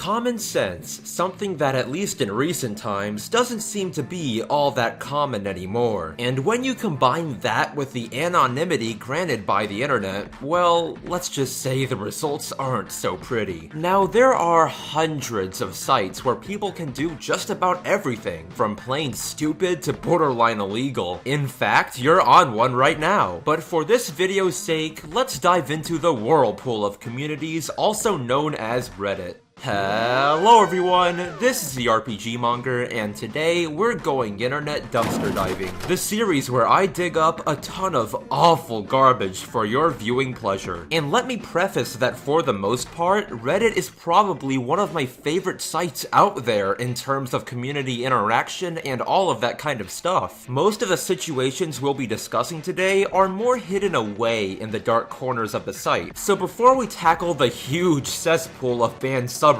Common sense, something that at least in recent times doesn't seem to be all that common anymore. And when you combine that with the anonymity granted by the internet, well, let's just say the results aren't so pretty. Now, there are hundreds of sites where people can do just about everything, from plain stupid to borderline illegal. In fact, you're on one right now. But for this video's sake, let's dive into the whirlpool of communities also known as Reddit. Hello everyone, this is the RPG Monger, and today we're going internet dumpster diving, the series where I dig up a ton of awful garbage for your viewing pleasure. And let me preface that for the most part, Reddit is probably one of my favorite sites out there in terms of community interaction and all of that kind of stuff. Most of the situations we'll be discussing today are more hidden away in the dark corners of the site. So before we tackle the huge cesspool of banned subreddits,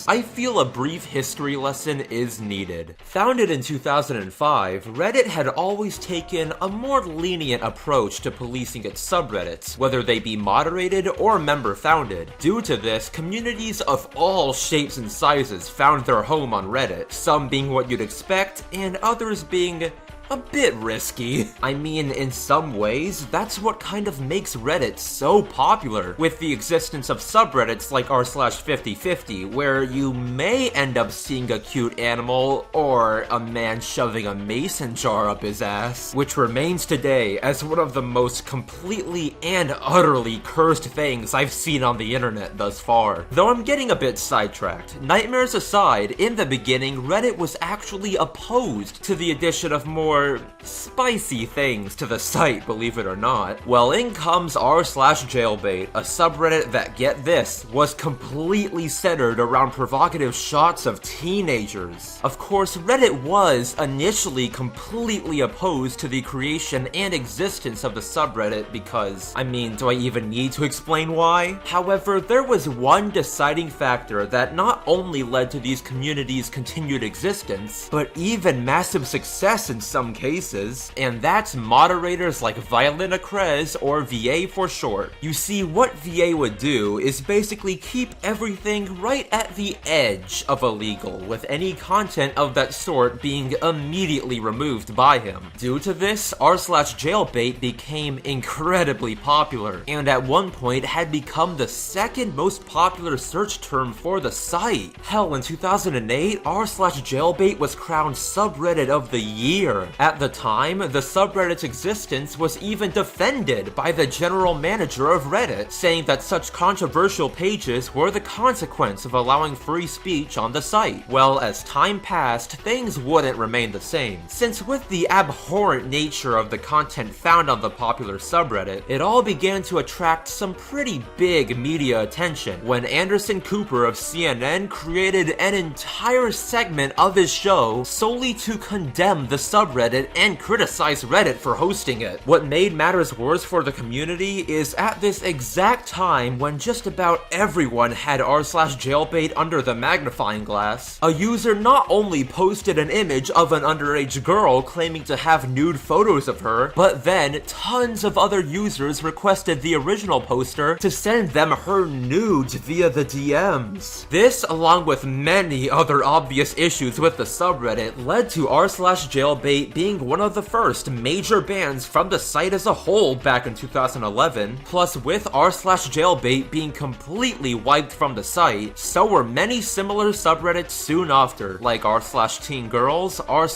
I feel a brief history lesson is needed. Founded in 2005, Reddit had always taken a more lenient approach to policing its subreddits, whether they be moderated or member-founded. Due to this, communities of all shapes and sizes found their home on Reddit, some being what you'd expect, and others being a bit risky. I mean, in some ways, that's what kind of makes Reddit so popular, with the existence of subreddits like r/5050, where you may end up seeing a cute animal or a man shoving a mason jar up his ass, which remains today as one of the most completely and utterly cursed things I've seen on the internet thus far. Though I'm getting a bit sidetracked, nightmares aside, in the beginning, Reddit was actually opposed to the addition of more spicy things to the site, believe it or not. Well, in comes r/jailbait, a subreddit that, get this, was completely centered around provocative shots of teenagers. Of course, Reddit was initially completely opposed to the creation and existence of the subreddit because, I mean, do I even need to explain why? However, there was one deciding factor that not only led to these communities' continued existence, but even massive success in some cases, and that's moderators like Violina Krez, or VA for short. You see, what VA would do is basically keep everything right at the edge of illegal, with any content of that sort being immediately removed by him. Due to this, r/jailbait became incredibly popular, and at one point had become the second most popular search term for the site. Hell, in 2008, r/jailbait was crowned subreddit of the year. At the time, the subreddit's existence was even defended by the general manager of Reddit, saying that such controversial pages were the consequence of allowing free speech on the site. Well, as time passed, things wouldn't remain the same, since with the abhorrent nature of the content found on the popular subreddit, it all began to attract some pretty big media attention when Anderson Cooper of CNN created an entire segment of his show solely to condemn the subreddit and criticize Reddit for hosting it. What made matters worse for the community is at this exact time when just about everyone had r/jailbait under the magnifying glass, a user not only posted an image of an underage girl claiming to have nude photos of her, but then tons of other users requested the original poster to send them her nudes via the DMs. This, along with many other obvious issues with the subreddit, led to r/jailbait being one of the first major bans from the site as a whole back in 2011, plus with r/jailbait being completely wiped from the site, so were many similar subreddits soon after, like r/teengirls, r/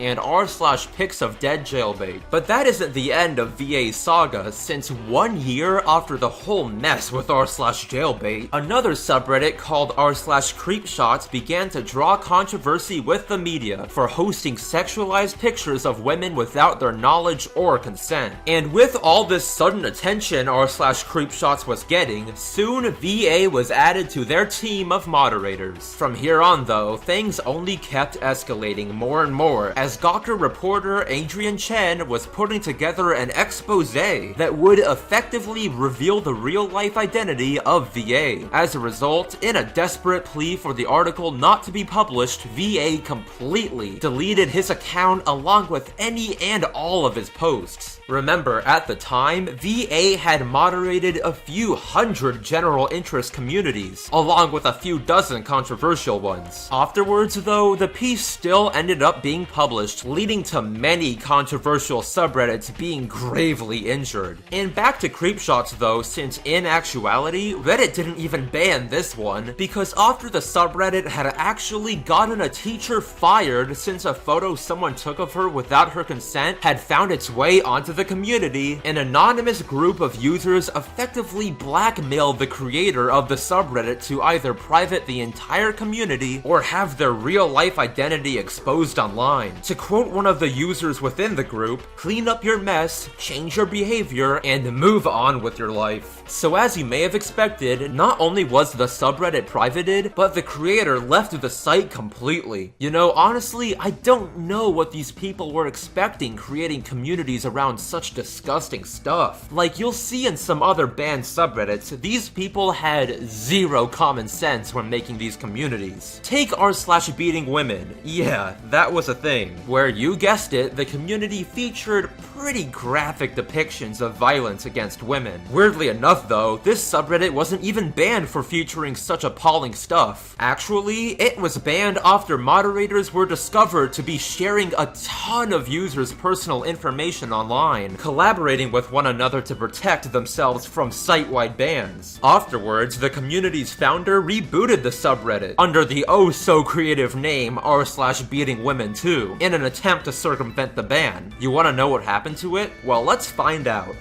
and r/pics of dead jailbait. But that isn't the end of VA's saga, since 1 year after the whole mess with r/jailbait, another subreddit called r/creepshots began to draw controversy with the media for hosting sexualized pictures of women without their knowledge or consent. And with all this sudden attention r/creepshots was getting, soon VA was added to their team of moderators. From here on though, things only kept escalating more and more as Gawker reporter Adrian Chen was putting together an expose that would effectively reveal the real-life identity of VA. As a result, in a desperate plea for the article not to be published, VA completely deleted his account along with any and all of his posts. Remember, at the time, VA had moderated a few hundred general interest communities, along with a few dozen controversial ones. Afterwards, though, the piece still ended up being published, leading to many controversial subreddits being gravely injured. And back to Creepshots though, since in actuality, Reddit didn't even ban this one, because after the subreddit had actually gotten a teacher fired since a photo someone took of her without her consent had found its way onto the community, an anonymous group of users effectively blackmailed the creator of the subreddit to either private the entire community or have their real-life identity exposed online. To quote one of the users within the group, "Clean up your mess, change your behavior, and move on with your life." So as you may have expected, not only was the subreddit privated, but the creator left the site completely. You know, honestly, I don't know what these people were expecting creating communities around such disgusting stuff. Like you'll see in some other banned subreddits, these people had zero common sense when making these communities. Take r/beating women. Yeah, that was a thing. Where you guessed it, the community featured pretty graphic depictions of violence against women. Weirdly enough though, this subreddit wasn't even banned for featuring such appalling stuff. Actually, it was banned after moderators were discovered to be sharing a ton of users' personal information online, collaborating with one another to protect themselves from site-wide bans. Afterwards, the community's founder rebooted the subreddit under the oh-so-creative name r/beating women too, in an attempt to circumvent the ban. You wanna know what happened to it? Well, let's find out.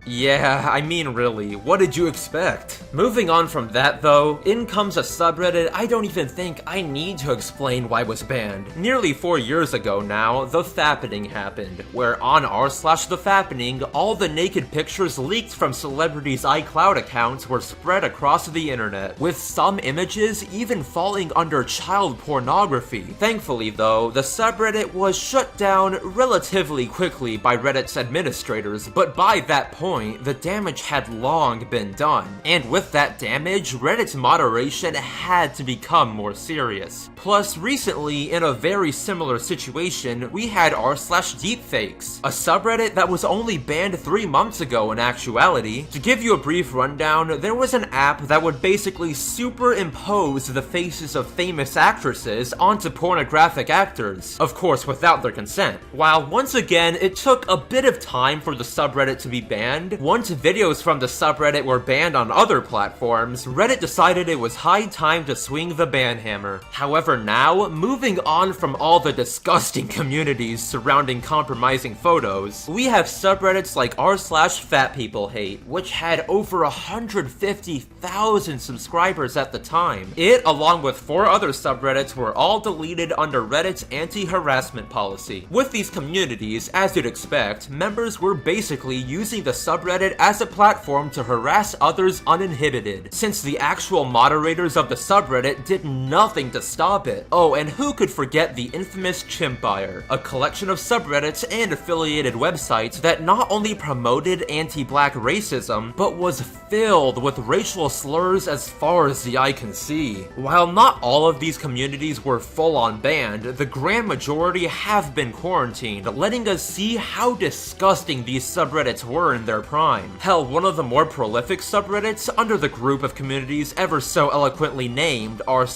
Yeah, I mean really, what did you expect? Moving on from that though, in comes a subreddit I don't even think I need to explain why it was banned. Nearly 4 years ago now, the Fappening happened, where on r/thefappening, all the naked pictures leaked from celebrities' iCloud accounts were spread across the internet, with some images even falling under child pornography. Thankfully though, the subreddit was shut down relatively quickly by Reddit's administrators, but by that point, the damage had long been done. And with that damage, Reddit's moderation had to become more serious. Plus, recently, in a very similar situation, we had r/deepfakes, a subreddit that was only banned 3 months ago in actuality. To give you a brief rundown, there was an app that would basically superimpose the faces of famous actresses onto pornographic actors, of course without their consent. While once again, it took a bit of time for the subreddit to be banned, once videos from the subreddit were banned on other platforms, Reddit decided it was high time to swing the ban hammer. However now, moving on from all the disgusting communities surrounding compromising photos, we have subreddits like r/fatpeoplehate, which had over 150,000 subscribers at the time. It, along with 4 other subreddits, were all deleted under Reddit's anti-harassment policy. With these communities, as you'd expect, members were basically using the subreddit as a platform to harass others uninhibited, since the actual moderators of the subreddit did nothing to stop it. Oh, and who could forget the infamous Chimpire, a collection of subreddits and affiliated websites that not only promoted anti-black racism, but was filled with racial slurs as far as the eye can see. While not all of these communities were full-on banned, the grand majority have been quarantined, letting us see how disgusting these subreddits were in their prime. Hell, one of the more prolific subreddits under the group of communities ever so eloquently named r/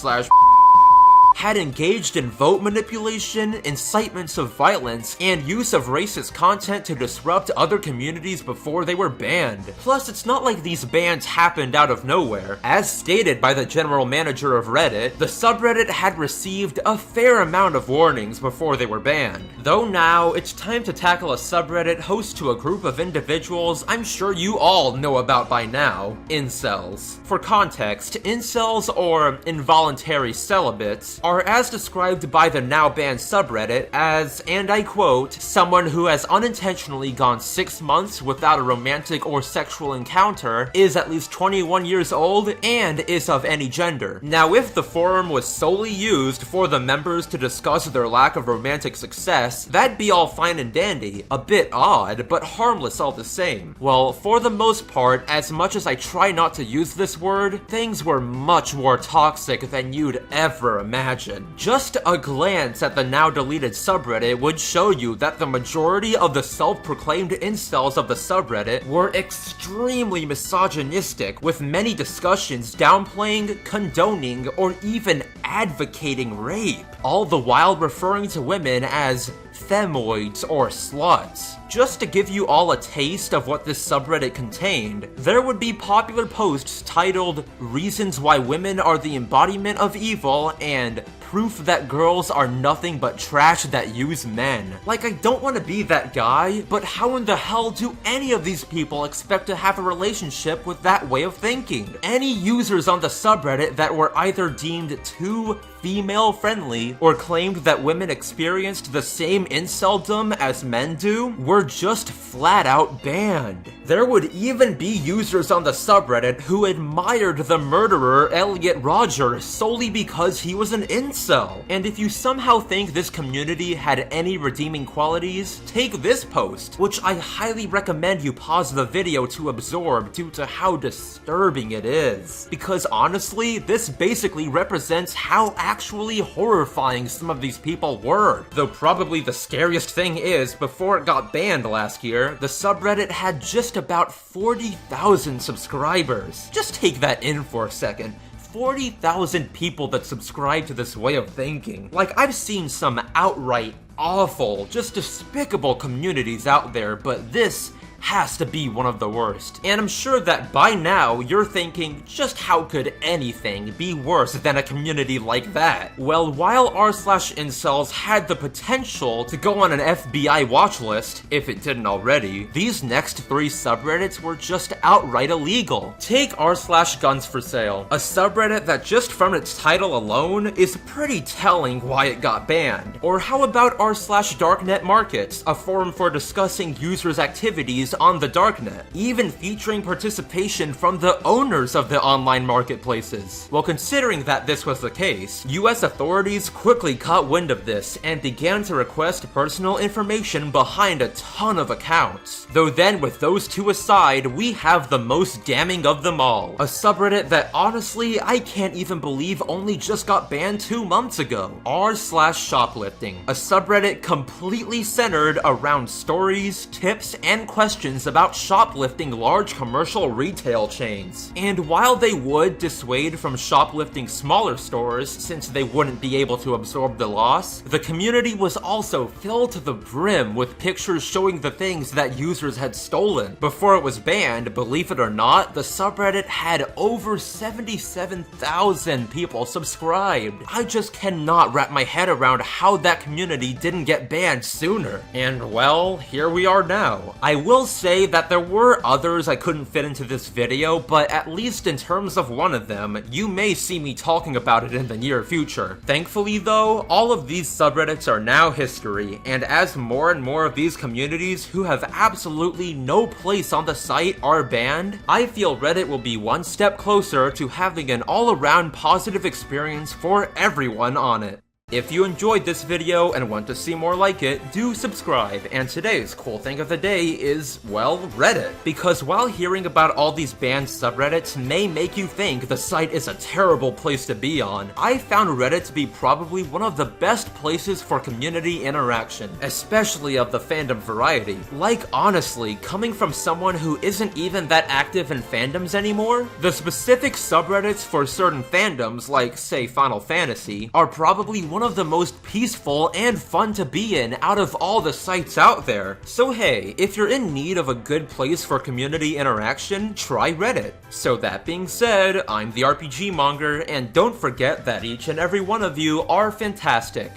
had engaged in vote manipulation, incitements of violence, and use of racist content to disrupt other communities before they were banned. Plus, it's not like these bans happened out of nowhere. As stated by the general manager of Reddit, the subreddit had received a fair amount of warnings before they were banned. Though now, it's time to tackle a subreddit host to a group of individuals I'm sure you all know about by now: incels. For context, incels, or involuntary celibates, are as described by the now banned subreddit as, and I quote, someone who has unintentionally gone 6 months without a romantic or sexual encounter, is at least 21 years old, and is of any gender. Now, if the forum was solely used for the members to discuss their lack of romantic success, that'd be all fine and dandy. A bit odd, but harmless all the same. Well, for the most part, as much as I try not to use this word, things were much more toxic than you'd ever imagine. Just a glance at the now deleted subreddit would show you that the majority of the self-proclaimed incels of the subreddit were extremely misogynistic, with many discussions downplaying, condoning, or even advocating rape, all the while referring to women as femoids or sluts. Just to give you all a taste of what this subreddit contained, there would be popular posts titled "Reasons Why Women Are the Embodiment of Evil" and "Proof that girls are nothing but trash that use men." Like, I don't want to be that guy, but how in the hell do any of these people expect to have a relationship with that way of thinking? Any users on the subreddit that were either deemed too female-friendly or claimed that women experienced the same inceldom as men do were just flat-out banned. There would even be users on the subreddit who admired the murderer Elliot Rodger solely because he was an incel. And if you somehow think this community had any redeeming qualities, take this post, which I highly recommend you pause the video to absorb due to how disturbing it is. Because honestly, this basically represents how actually horrifying some of these people were. Though probably the scariest thing is, before it got banned last year, the subreddit had just about 40,000 subscribers. Just take that in for a second. 40,000 people that subscribe to this way of thinking. Like, I've seen some outright awful, just despicable communities out there, but this has to be one of the worst. And I'm sure that by now you're thinking, just how could anything be worse than a community like that? Well, while r/incels had the potential to go on an FBI watch list, if it didn't already, these next 3 subreddits were just outright illegal. Take r/guns for sale, a subreddit that just from its title alone is pretty telling why it got banned. Or how about r/darknet markets, a forum for discussing users' activities on the darknet, even featuring participation from the owners of the online marketplaces. Well, considering that this was the case, US authorities quickly caught wind of this and began to request personal information behind a ton of accounts. Though then, with those 2 aside, we have the most damning of them all. A subreddit that honestly, I can't even believe only just got banned 2 months ago. r/shoplifting, a subreddit completely centered around stories, tips, and questions about shoplifting large commercial retail chains. And while they would dissuade from shoplifting smaller stores since they wouldn't be able to absorb the loss, the community was also filled to the brim with pictures showing the things that users had stolen. Before it was banned, believe it or not, the subreddit had over 77,000 people subscribed. I just cannot wrap my head around how that community didn't get banned sooner. And well, here we are now. I will say that there were others I couldn't fit into this video, but at least in terms of one of them, you may see me talking about it in the near future. Thankfully though, all of these subreddits are now history, and as more and more of these communities who have absolutely no place on the site are banned, I feel Reddit will be one step closer to having an all-around positive experience for everyone on it. If you enjoyed this video and want to see more like it, do subscribe, and today's cool thing of the day is, well, Reddit. Because while hearing about all these banned subreddits may make you think the site is a terrible place to be on, I found Reddit to be probably one of the best places for community interaction, especially of the fandom variety. Like, honestly, coming from someone who isn't even that active in fandoms anymore, the specific subreddits for certain fandoms, like, say, Final Fantasy, are probably one of the most peaceful and fun to be in out of all the sites out there. So hey, if you're in need of a good place for community interaction, try Reddit. So that being said, I'm the RPG Monger, and don't forget that each and every one of you are fantastic.